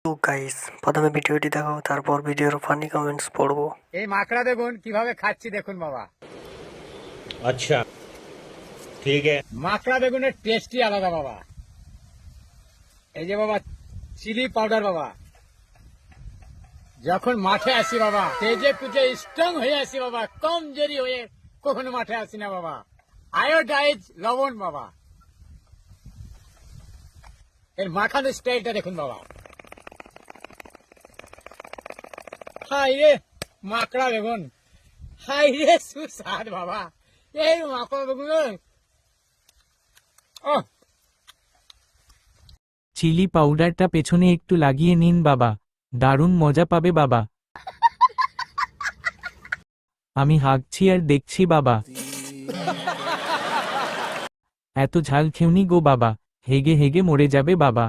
তো গাইস, প্রথমে ভিডিওটি দেখো, তারপর ভিডিওর ফানি কমেন্টস পড়বো। এই মাকড়া দেখুন কিভাবে খাচ্ছি, দেখুন বাবা। अच्छा ठीक है। মাকড়া বেগুনের টেস্টই আলাদা বাবা। এই যে বাবা চিলি পাউডার বাবা, যখন মাঠে আসি বাবা তেজে পিঠে স্ট্রং হয়ে আসি বাবা, কমজোরি হয়ে কখনো মাঠে আসি না বাবা। আয়োডাইজ লবণ বাবা, এর মাখানোর স্টাইলটা দেখুন বাবা। হাই রে মাকড়া বেগুন, হাই রে সুস্বাদ বাবা। এই মাকড়া বেগুন চিলি পাউডারটা পেছনে একটু লাগিয়ে নিন বাবা, দারুণ মজা পাবে বাবা। আমি হাগছি আর দেখছি বাবা। এত ঝাল খেউনি গো বাবা, হেগে হেগে মরে যাবে বাবা।